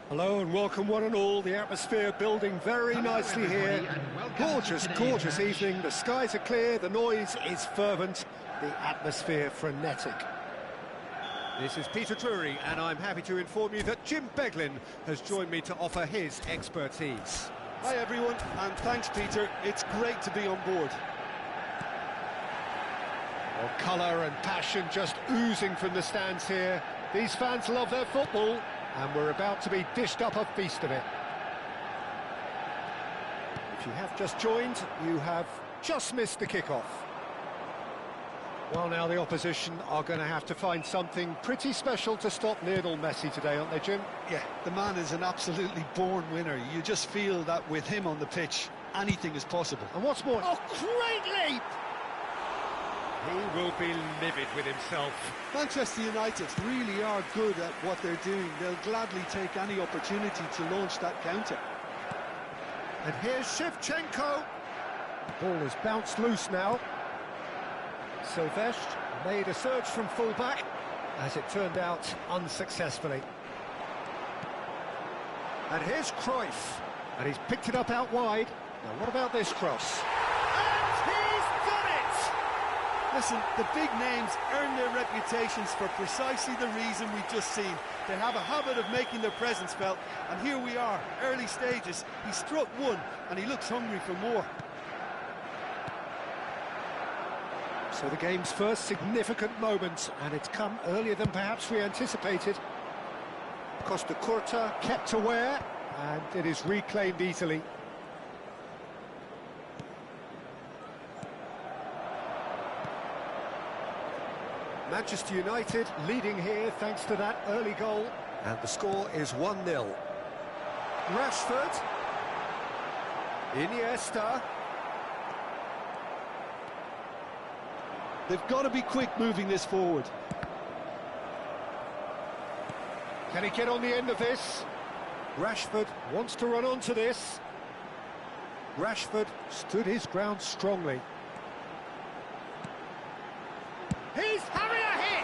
Hello and welcome one and all. The atmosphere building very nicely here. Gorgeous, gorgeous evening. The skies are clear, the noise is fervent, the atmosphere frenetic. This is Peter Drury and I'm happy to inform you that Jim Beglin has joined me to offer his expertise. Hi everyone, and thanks Peter. It's great to be on board. Well, colour and passion just oozing from the stands here. These fans love their football. And we're about to be dished up a feast of it. If you have just joined, you have just missed the kickoff. Well, now the opposition are going to have to find something pretty special to stop Lionel Messi today, aren't they, Jim? Yeah, the man is an absolutely born winner. You just feel that with him on the pitch, anything is possible. And what's more... Oh, great leap! He will be livid with himself. Manchester United really are good at what they're doing. They'll gladly take any opportunity to launch that counter. And here's Shevchenko. The ball has bounced loose now. Silvestre made a surge from full-back, as it turned out unsuccessfully. And here's Cruyff, and he's picked it up out wide. Now what about this cross? Listen, the big names earn their reputations for precisely the reason we've just seen. They have a habit of making their presence felt, and here we are, early stages. He struck one, and he looks hungry for more. So the game's first significant moment, and it's come earlier than perhaps we anticipated. Costa Curta kept aware, and it is reclaimed easily. Manchester United leading here thanks to that early goal. And the score is 1-0. Rashford. Iniesta. They've got to be quick moving this forward. Can he get on the end of this? Rashford wants to run onto this. Rashford stood his ground strongly. He's having a hit!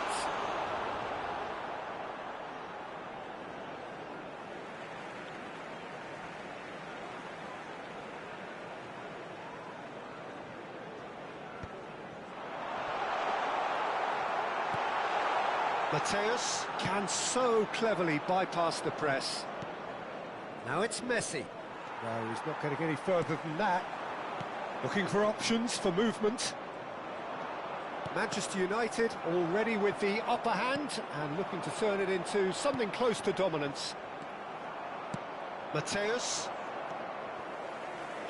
Mateus can so cleverly bypass the press. Now it's Messi. No, he's not going to get any further than that. Looking for options for movement. Manchester United already with the upper hand and looking to turn it into something close to dominance. Mateus.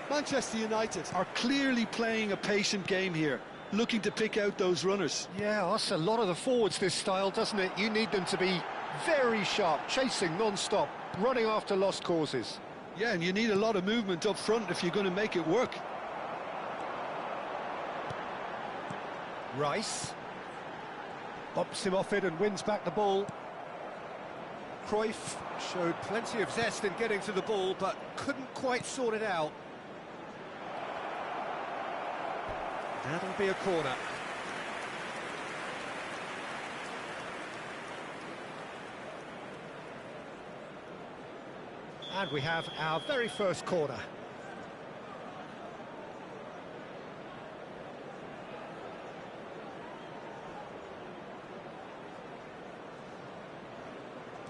Manchester United are clearly playing a patient game here, looking to pick out those runners. Yeah, that's a lot of the forwards, this style, doesn't it? You need them to be very sharp, chasing non-stop, running after lost causes. Yeah, and you need a lot of movement up front if you're going to make it work. Rice bumps him off it and wins back the ball. Cruyff showed plenty of zest in getting to the ball, but couldn't quite sort it out. That'll be a corner. And we have our very first corner.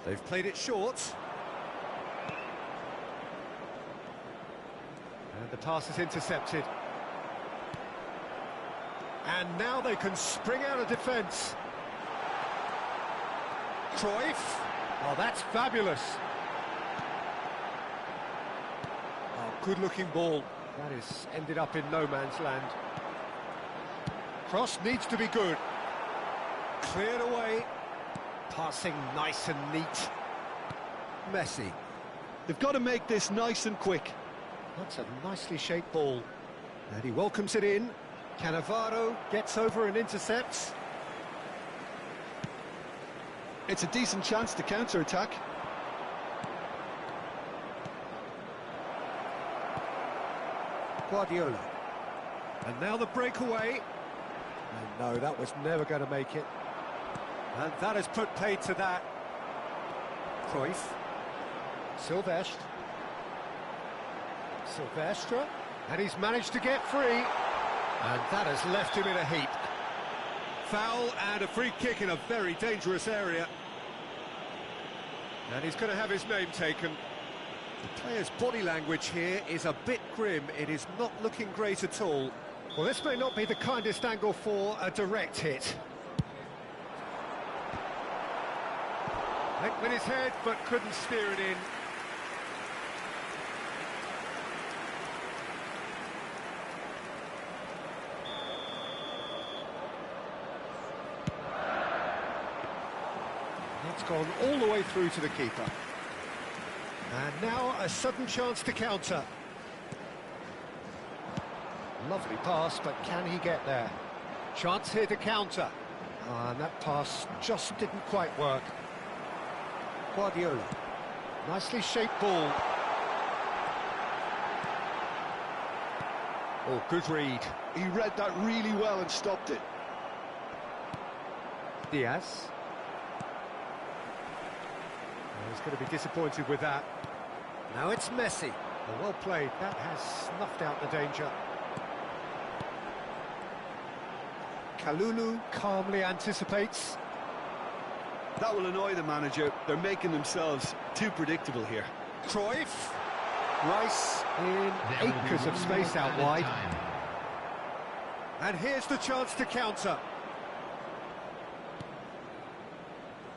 They've played it short. And the pass is intercepted. And now they can spring out of defence. Cruyff. Oh, that's fabulous. Oh, good-looking ball. That is ended up in no man's land. Cross needs to be good. Cleared away. Passing nice and neat. Messi. They've got to make this nice and quick. That's a nicely shaped ball. And he welcomes it in. Cannavaro gets over and intercepts. It's a decent chance to counter-attack. Guardiola. And now the breakaway. And no, that was never going to make it. And that has put paid to that. Cruyff. Silvestre. Silvestre, and he's managed to get free, and that has left him in a heap. Foul and a free kick in a very dangerous area. And he's going to have his name taken. The player's body language here is a bit grim. It is not looking great at all. Well, this may not be the kindest angle for a direct hit. Went with his head, but couldn't steer it in. It's gone all the way through to the keeper. And now a sudden chance to counter. Lovely pass, but can he get there? Chance here to counter. And that pass just didn't quite work. Guardiola. Nicely shaped ball. Oh, good read. He read that really well and stopped it. Diaz. He's going to be disappointed with that. Now it's Messi. Well played. That has snuffed out the danger. Kalulu calmly anticipates. That will annoy the manager. They're making themselves too predictable here. Cruyff. Rice in acres of space out wide. And here's the chance to counter.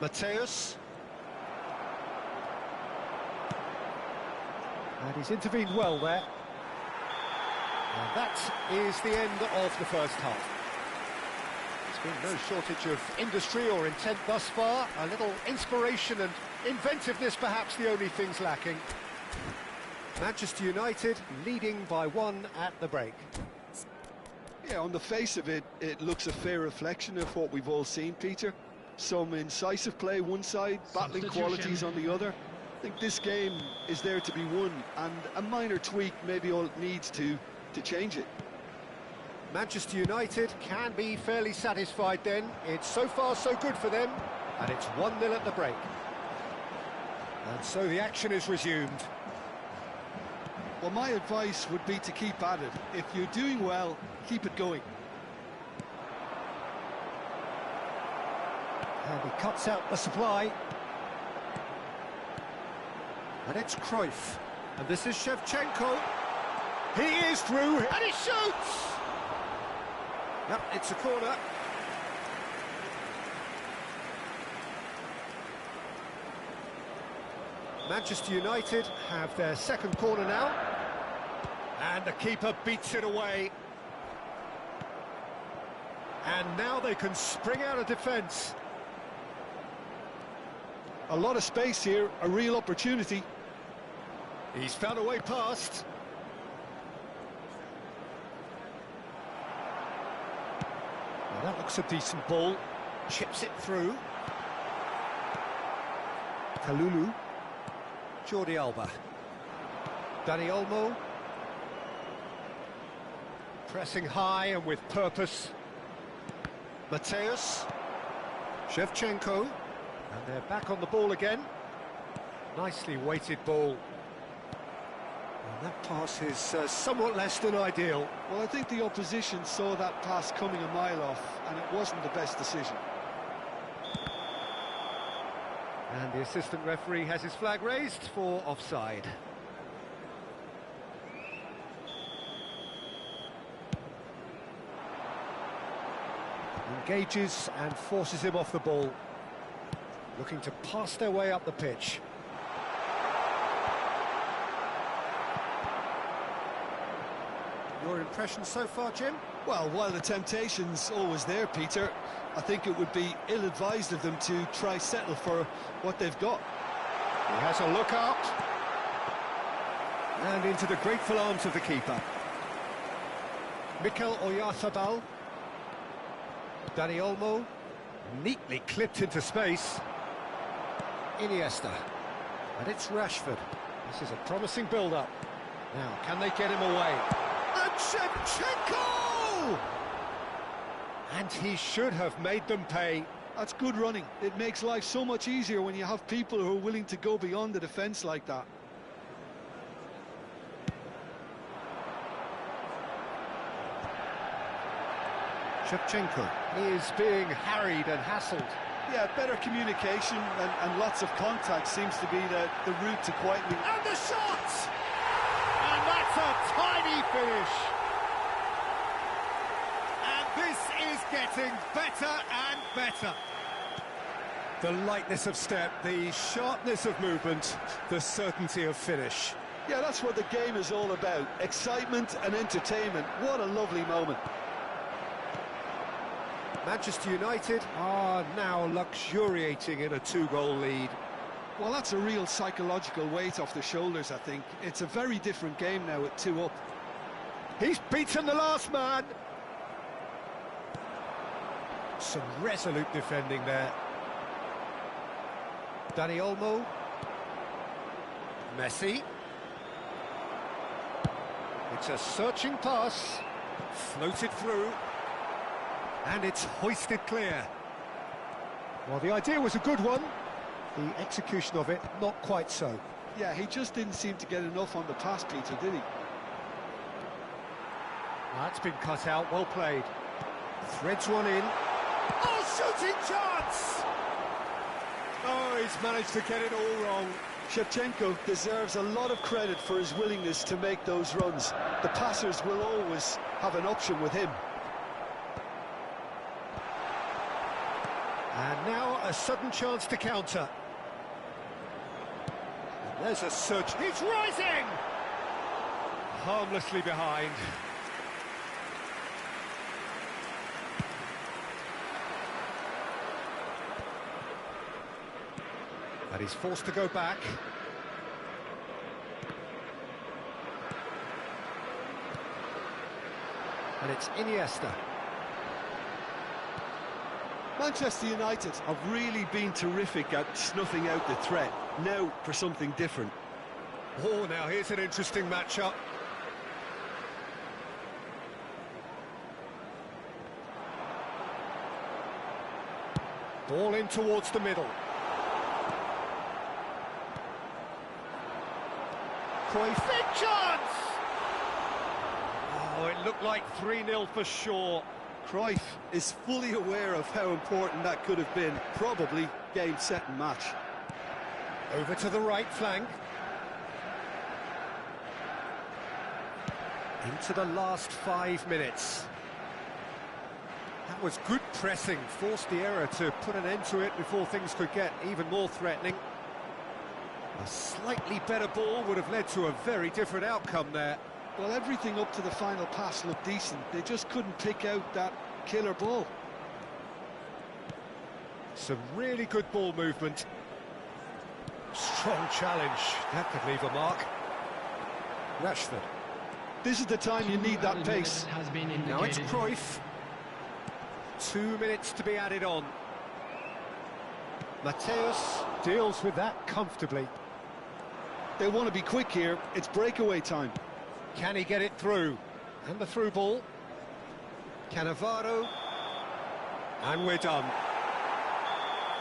Mateus. And he's intervened well there. And that is the end of the first half. There's been no shortage of industry or intent thus far. A little inspiration and inventiveness perhaps the only things lacking. Manchester United leading by 1 at the break. Yeah, on the face of it, it looks a fair reflection of what we've all seen, Peter. Some incisive play one side, battling qualities on the other. I think this game is there to be won, and a minor tweak maybe all it needs to change it. Manchester United can be fairly satisfied then. It's so far so good for them, and it's 1-0 at the break. And so the action is resumed. Well, my advice would be to keep at it. If you're doing well, keep it going. And he cuts out the supply. And it's Cruyff. And this is Shevchenko. He is through, and he shoots! Yep, it's a corner. Manchester United have their second corner now. And the keeper beats it away. And now they can spring out of defence. A lot of space here, a real opportunity. He's found a way past. Well, that looks a decent ball. Chips it through. Kalulu. Jordi Alba. Dani Olmo. Pressing high and with purpose. Mateus. Shevchenko. And they're back on the ball again. Nicely weighted ball. And that pass is somewhat less than ideal. Well, I think the opposition saw that pass coming a mile off, and it wasn't the best decision. And the assistant referee has his flag raised for offside. Engages and forces him off the ball. Looking to pass their way up the pitch. Your impression so far, Jim? Well, while the temptation's always there, Peter, I think it would be ill-advised of them to try settle for what they've got. He has a look up. And into the grateful arms of the keeper. Mikel Oyarzabal. Dani Olmo. Neatly clipped into space. Iniesta. And it's Rashford. This is a promising build-up. Now, can they get him away? And Shevchenko! And he should have made them pay. That's good running. It makes life so much easier when you have people who are willing to go beyond the defence like that. Shevchenko is being harried and hassled. Yeah, better communication and lots of contact seems to be the route to quietening. And the shot! And that's a tiny finish. And this is getting better and better. The lightness of step, the sharpness of movement, the certainty of finish. Yeah, that's what the game is all about. Excitement and entertainment. What a lovely moment. Manchester United are now luxuriating in a 2-goal lead. Well, that's a real psychological weight off the shoulders, I think. It's a very different game now at 2 up. He's beaten the last man. Some resolute defending there. Dani Olmo. Messi. It's a searching pass. Floated through. And it's hoisted clear. Well, the idea was a good one. The execution of it, not quite so. Yeah, he just didn't seem to get enough on the pass, Peter, did he? That's been cut out, well played. Threads one in. Oh, shooting chance! Oh, he's managed to get it all wrong. Shevchenko deserves a lot of credit for his willingness to make those runs. The passers will always have an option with him. And now a sudden chance to counter. And there's a surge. He's rising! Harmlessly behind. And he's forced to go back. And it's Iniesta. Manchester United have really been terrific at snuffing out the threat. Now for something different. Oh, now here's an interesting matchup. Ball in towards the middle. Cruyff, big chance! Oh, it looked like 3-0 for sure. Cruyff is fully aware of how important that could have been. Probably game, set and match. Over to the right flank. Into the last 5 minutes. That was good pressing, forced the error to put an end to it before things could get even more threatening. A slightly better ball would have led to a very different outcome there. Well, everything up to the final pass looked decent. They just couldn't pick out that killer ball. Some really good ball movement. Strong challenge. That could leave a mark. Rashford. This is the time you need that pace. Now it's Cruyff. 2 minutes to be added on. Mateus deals with that comfortably. They want to be quick here. It's breakaway time. Can he get it through? And the through ball. Cannavaro. And we're done.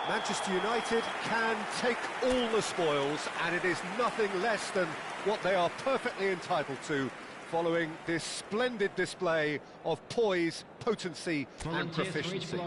Manchester United can take all the spoils, and it is nothing less than what they are perfectly entitled to, following this splendid display of poise, potency and proficiency.